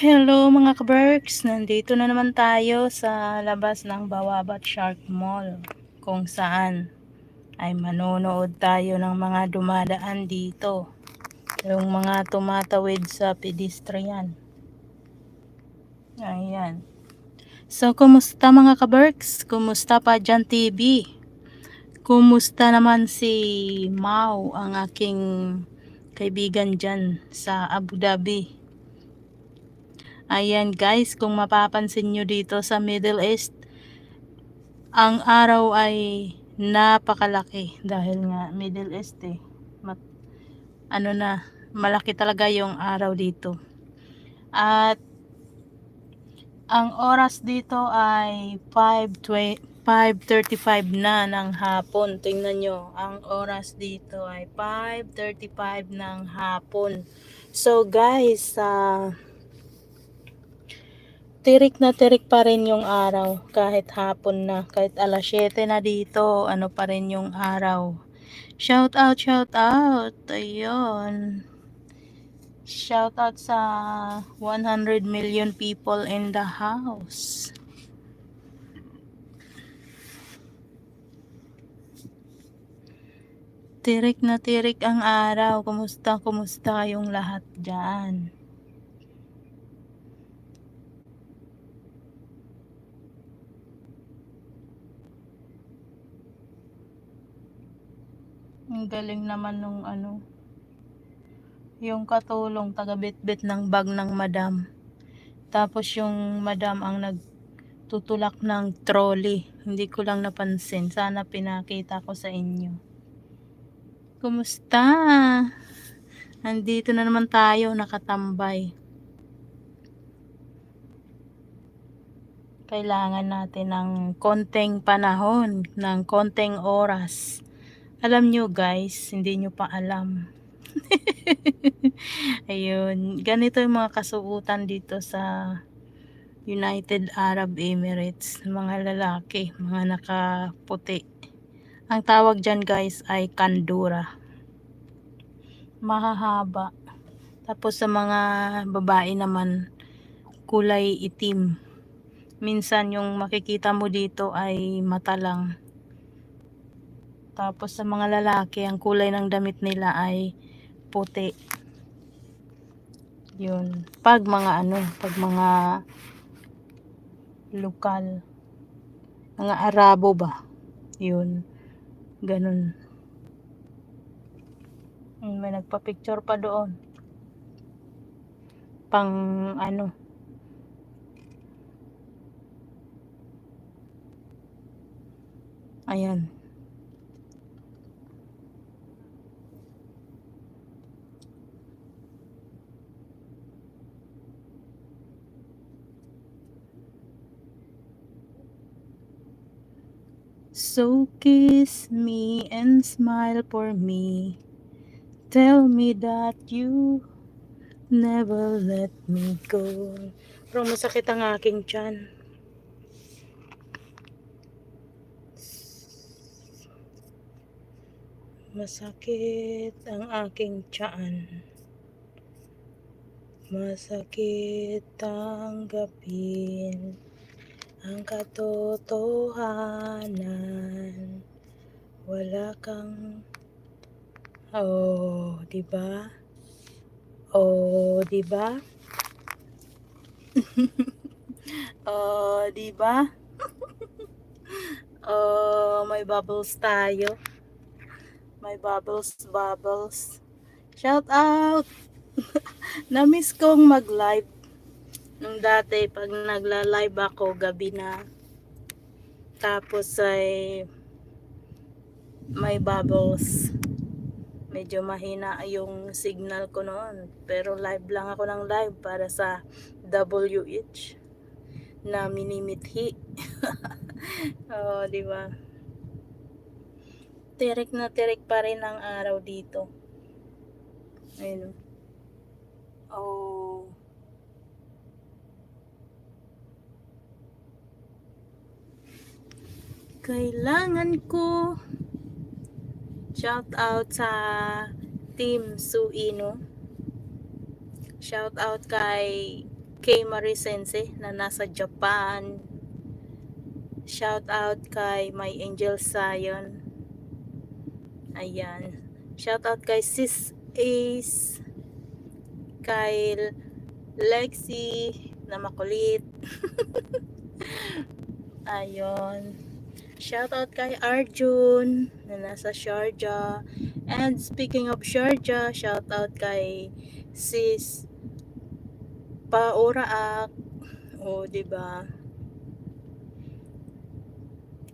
Hello mga kaberks, nandito na naman tayo sa labas ng Bawabat Shark Mall kung saan ay manonood tayo ng mga dumadaan dito, yung mga tumatawid sa pedestrian. Ayan. So kumusta mga kaberks? Kumusta pa dyan TV? Kumusta naman si Mau, ang aking kaibigan dyan sa Abu Dhabi? Ayan guys, kung mapapansin nyo dito sa Middle East, ang araw ay napakalaki dahil nga Middle East ano na, malaki talaga yung araw dito. At ang oras dito ay 5:35 na ng hapon. Tingnan nyo, ang oras dito ay 5:35 ng hapon. So guys, tirik na tirik pa rin yung araw kahit hapon na, kahit alas 7 na dito, ano pa rin yung araw. Shout out, ayun. Shout out sa 100 million people in the house. Tirik na tirik ang araw. Kumusta yung lahat dyan? Ang galing naman nung yung katulong taga-bitbit ng bag ng madam. Tapos yung madam ang nagtutulak ng trolley. Hindi ko lang napansin. Sana pinakita ko sa inyo. Kumusta? Andito na naman tayo nakatambay. Kailangan natin ng konting panahon, ng konting oras. Alam nyo guys, hindi nyo pa alam. Ayun, ganito yung mga kasuotan dito sa United Arab Emirates. Mga lalaki, mga nakaputi. Ang tawag dyan guys ay kandura. Mahahaba. Tapos sa mga babae naman, kulay itim. Minsan yung makikita mo dito ay mata lang. Tapos sa mga lalaki, ang kulay ng damit nila ay puti. Yun. Pag mga lokal, mga Arabo ba? Yun. Ganun. May nagpa-picture pa doon. Pang ayan. So kiss me and smile for me. Tell me that you never let me go. Pero masakit ang aking tiyan. Masakit ang aking tiyan. Masakit tanggapin ang katotohanan. Wala kang diba? Diba? Diba? May bubbles tayo. May bubbles. Shout out! Na-miss kong mag-live. Nung dati, pag nagla-live ako, gabi na. Tapos ay may bubbles. Medyo mahina yung signal ko noon. Pero live lang ako ng live para sa WH na minimithi. Diba? Tirik na tirik pa rin ang araw dito. Ayun. Kailangan ko shout out sa Team Suino. Shout out kay kay Marisense na nasa Japan. Shout out kay My Angel Zion. Ayan. Shout out kay Sis Ace, kay Lexi na makulit. Ayun. Shout out kay Arjun na nasa Sharjah. And speaking of Sharjah, shout out kay Sis Pauraak. O, diba?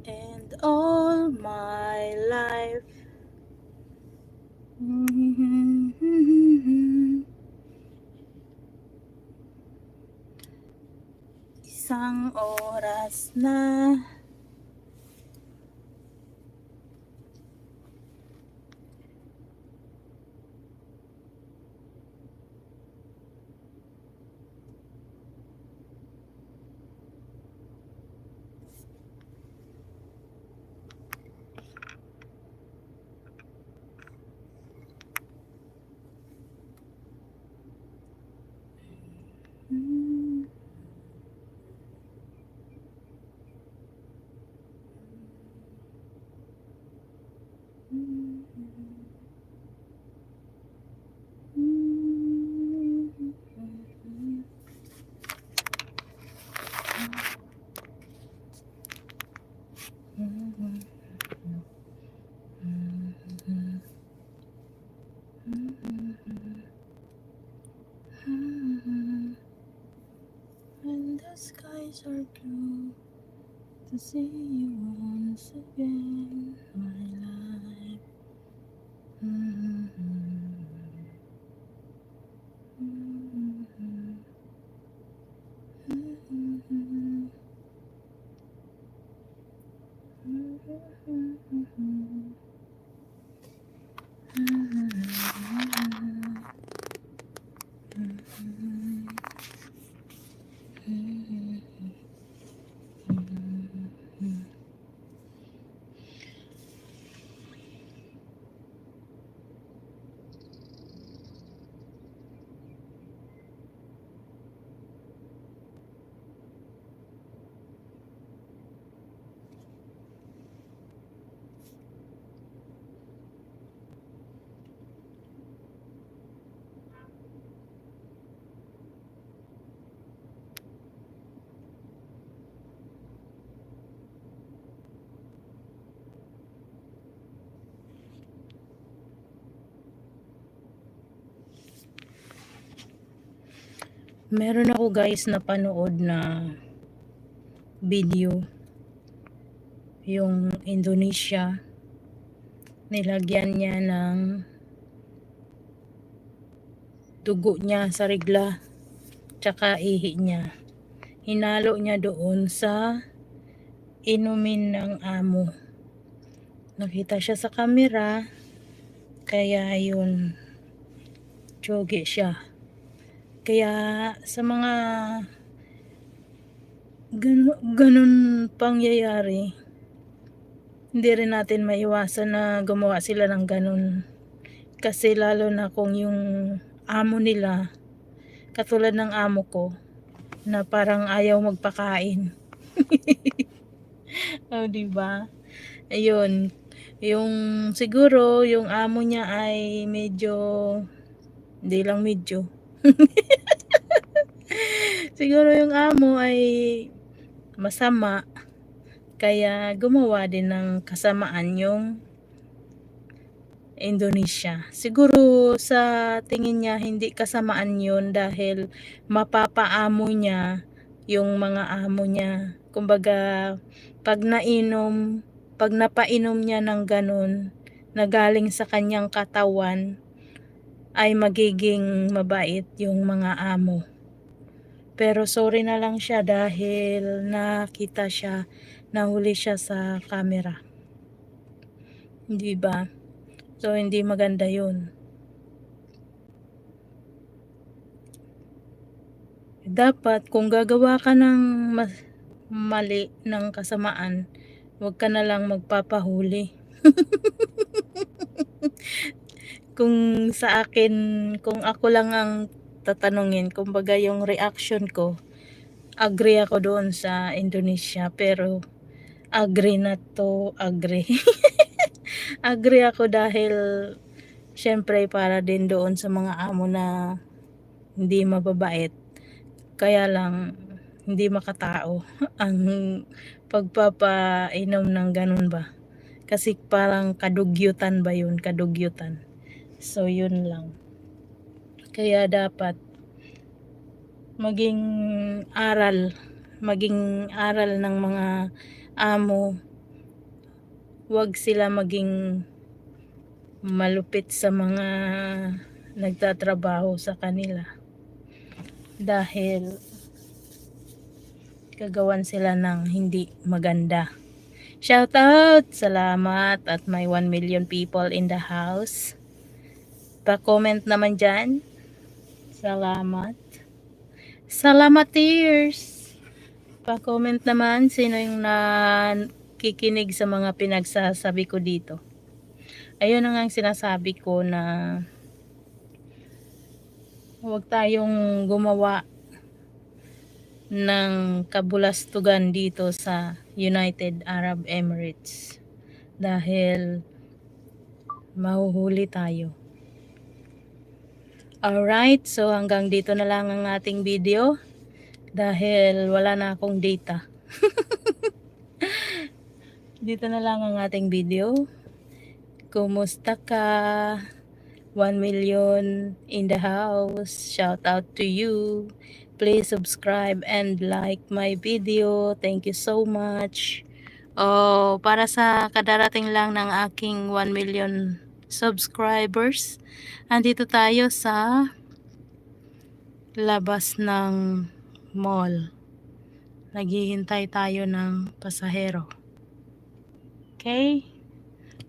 And all my life. Isang oras na. When the skies are blue, to see you once again, my life. Meron ako guys na panood na video, yung Indonesia, nilagyan niya ng dugo niya sa regla tsaka ihi niya, hinalo niya doon sa inumin ng amo. Nakita siya sa camera, kaya yun, tsogi siya. Kaya sa mga ganun pangyayari, hindi rin natin maiwasan na gumawa sila ng ganun. Kasi lalo na kung yung amo nila, katulad ng amo ko, na parang ayaw magpakain. Oh, diba? Ayun, yung siguro yung amo niya ay medyo, hindi lang medyo, siguro yung amo ay masama, kaya gumawa din ng kasamaan yung Indonesia. Siguro sa tingin niya hindi kasamaan yun dahil mapapaamo niya yung mga amo niya. Kumbaga pag napainom niya ng ganun na galing sa kanyang katawan, ay magiging mabait yung mga amo. Pero sorry na lang siya dahil nakita siya, nahuli siya sa camera. Hindi ba? So hindi maganda yun. Dapat kung gagawa ka ng mali ng kasamaan, huwag ka na lang magpapahuli. Kung sa akin, kung ako lang ang tatanungin. Kumbaga yung reaction ko, agree ako doon sa Indonesia, pero agree na to agree. Agree ako dahil syempre para din doon sa mga amo na hindi mababait. Kaya lang hindi makatao ang pagpapainom ng ganun ba. Kasi parang kadugyutan ba yun, kadugyutan. So yun lang. Kaya dapat maging aral ng mga amo. Huwag sila maging malupit sa mga nagtatrabaho sa kanila. Dahil gagawan sila ng hindi maganda. Shout out! Salamat at may 1 million people in the house. Pa-comment naman dyan. Salamat. Salamat tears. Pa-comment naman sino yung nakikinig sa mga pinagsasabi ko dito. Ayun na nga ang sinasabi ko na huwag tayong gumawa ng kabulastugan dito sa United Arab Emirates dahil mahuhuli tayo. Alright, so hanggang dito na lang ang ating video dahil wala na akong data. Dito na lang ang ating video. Kumusta ka? 1 million in the house. Shout out to you. Please subscribe and like my video. Thank you so much. Oh, para sa kadarating lang ng aking 1 million subscribers, andito tayo sa labas ng mall. Naghihintay tayo ng pasahero. Okay?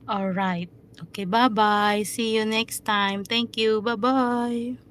Alright. Okay, bye-bye. See you next time. Thank you. Bye-bye.